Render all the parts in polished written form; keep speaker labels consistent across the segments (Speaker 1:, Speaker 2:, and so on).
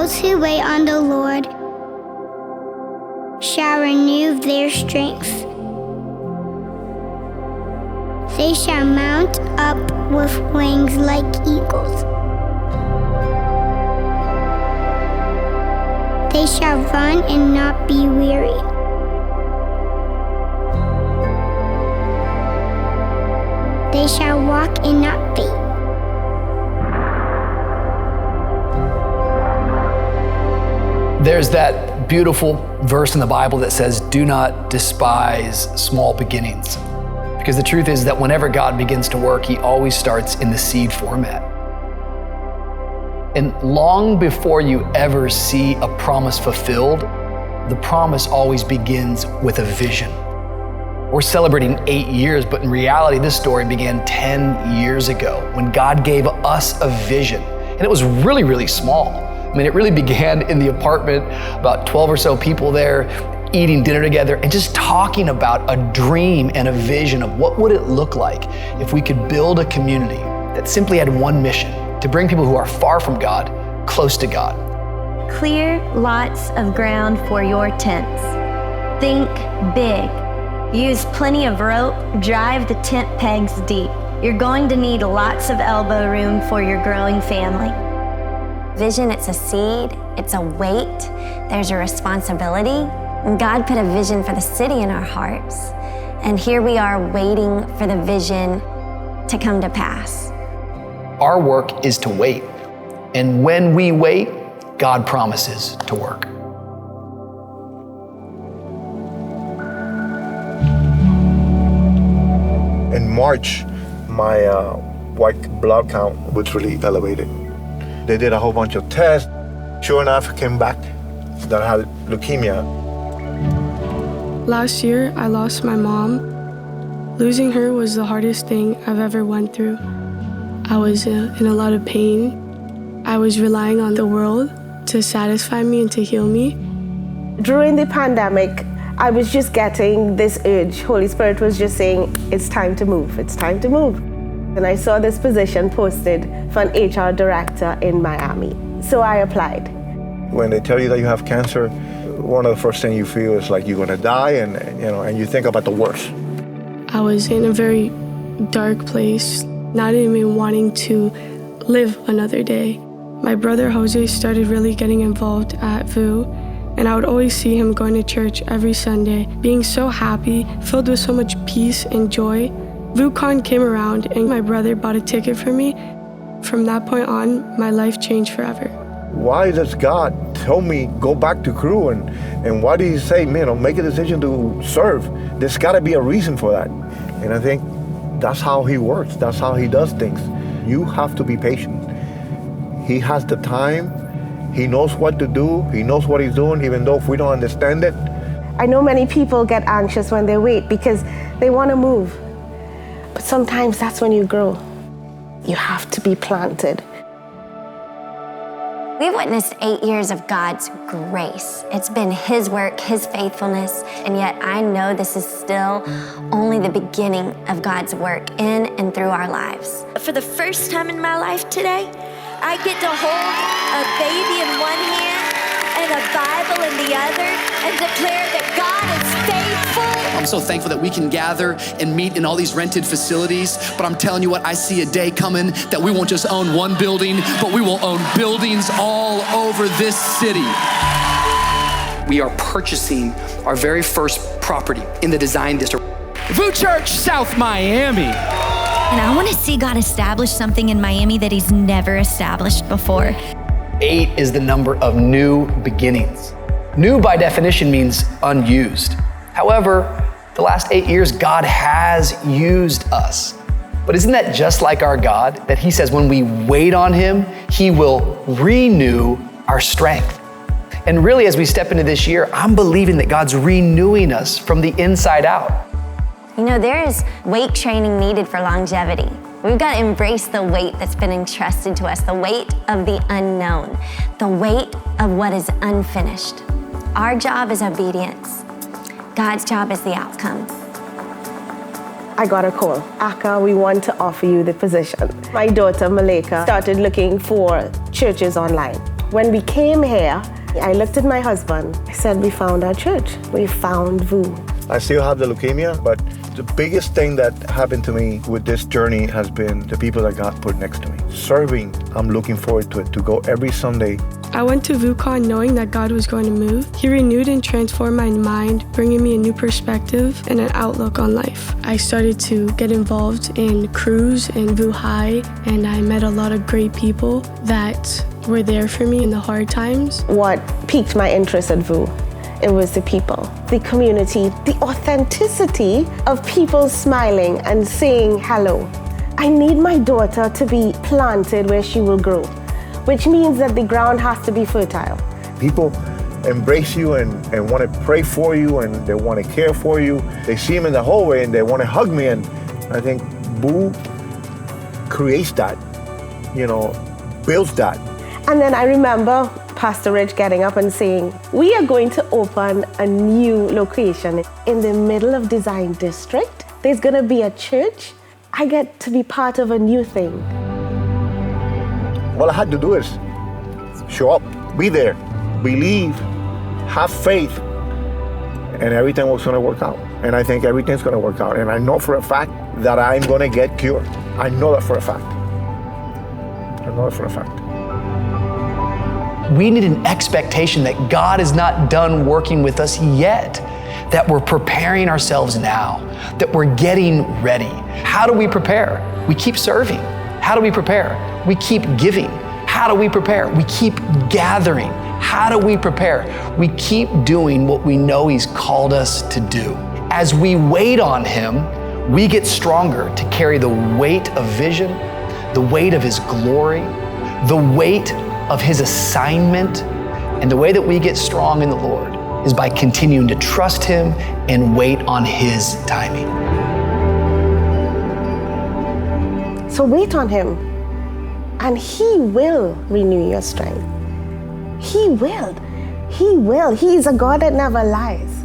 Speaker 1: those who wait on the Lord shall renew their strength. They shall mount up with wings like eagles. They shall run and not be weary. They shall walk and not faint.
Speaker 2: There's that beautiful verse in the Bible that says, do not despise small beginnings. Because the truth is that whenever God begins to work, he always starts in the seed format. And long before you ever see a promise fulfilled, the promise always begins with a vision. We're celebrating 8 years, but in reality, this story began 10 years ago when God gave us a vision. And it was really, really small. I mean, it really began in the apartment, about 12 or so people there, eating dinner together and just talking about a dream and a vision of what would it look like if we could build a community that simply had one mission, to bring people who are far from God close to God.
Speaker 3: Clear lots of ground for your tents. Think big. Use plenty of rope, drive the tent pegs deep. You're going to need lots of elbow room for your growing family.
Speaker 4: Vision, it's a seed, it's a weight, there's a responsibility. And God put a vision for the city in our hearts. And here we are waiting for the vision to come to pass.
Speaker 2: Our work is to wait. And when we wait, God promises to work.
Speaker 5: In March, my white blood count was really elevated. They did a whole bunch of tests. Sure enough, it came back that I had leukemia.
Speaker 6: Last year, I lost my mom. Losing her was the hardest thing I've ever went through. I was in a lot of pain. I was relying on the world to satisfy me and to heal me.
Speaker 7: During the pandemic, I was just getting this urge. Holy Spirit was just saying, it's time to move, it's time to move. And I saw this position posted for an HR director in Miami. So I applied.
Speaker 5: When they tell you that you have cancer, one of the first things you feel is like you're gonna die, and you think about the worst.
Speaker 6: I was in a very dark place, not even wanting to live another day. My brother Jose started really getting involved at VOUS, and I would always see him going to church every Sunday, being so happy, filled with so much peace and joy. VOUSCon came around and my brother bought a ticket for me. From that point on, my life changed forever.
Speaker 5: Why does God tell me go back to crew, and why do you say, man, make a decision to serve? There's gotta be a reason for that. And I think that's how he works, that's how he does things. You have to be patient. He has the time, he knows what to do, he knows what he's doing, even though if we don't understand it.
Speaker 7: I know many people get anxious when they wait because they want to move. But sometimes that's when you grow. You have to be planted.
Speaker 4: We've witnessed 8 years of God's grace. It's been his work, his faithfulness, and yet I know this is still only the beginning of God's work in and through our lives.
Speaker 3: For the first time in my life today, I get to hold a baby in one hand and a Bible in the other and declare that God is faithful.
Speaker 8: I'm so thankful that we can gather and meet in all these rented facilities, but I'm telling you what, I see a day coming that we won't just own one building, but we will own buildings all over this city.
Speaker 2: We are purchasing our very first property in the design district.
Speaker 8: VOUS Church, South Miami.
Speaker 3: And I want to see God establish something in Miami that he's never established before.
Speaker 2: 8 is the number of new beginnings. New by definition means unused. However, the last 8 years, God has used us. But isn't that just like our God? That he says when we wait on him, he will renew our strength. And really, as we step into this year, I'm believing that God's renewing us from the inside out.
Speaker 4: You know, there is weight training needed for longevity. We've got to embrace the weight that's been entrusted to us, the weight of the unknown, the weight of what is unfinished. Our job is obedience. God's job is the outcome.
Speaker 7: I got a call. Aka, we want to offer you the position. My daughter, Malika, started looking for churches online. When we came here, I looked at my husband. I said, we found our church. We found VOUS.
Speaker 5: I still have the leukemia, but the biggest thing that happened to me with this journey has been the people that God put next to me. Serving, I'm looking forward to it, to go every Sunday.
Speaker 6: I went to VOUCon knowing that God was going to move. He renewed and transformed my mind, bringing me a new perspective and an outlook on life. I started to get involved in crews and VOUS High, and I met a lot of great people that were there for me in the hard times.
Speaker 7: What piqued my interest at VOUS? It was the people, the community, the authenticity of people smiling and saying hello. I need my daughter to be planted where she will grow, which means that the ground has to be fertile.
Speaker 5: People embrace you and want to pray for you, and they want to care for you. They see him in the hallway and they want to hug me, and I think VOUS creates that, builds that.
Speaker 7: And then I remember Pastor Rich getting up and saying, we are going to open a new location in the middle of Design District. There's going to be a church. I get to be part of a new thing.
Speaker 5: All I had to do is show up, be there, believe, have faith, and everything was going to work out. And I think everything's going to work out. And I know for a fact that I'm going to get cured. I know that for a fact. I know that for a fact.
Speaker 2: We need an expectation that God is not done working with us yet, that we're preparing ourselves now, that we're getting ready. How do we prepare? We keep serving. How do we prepare? We keep giving. How do we prepare? We keep gathering. How do we prepare? We keep doing what we know He's called us to do. As we wait on Him, we get stronger to carry the weight of vision, the weight of His glory, the weight of His assignment. And the way that we get strong in the Lord is by continuing to trust Him and wait on His timing.
Speaker 7: So wait on Him, and He will renew your strength. He will. He will. He is a God that never lies.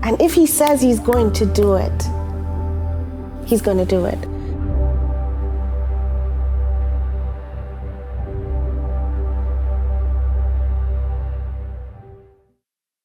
Speaker 7: And if He says He's going to do it, He's going to do it.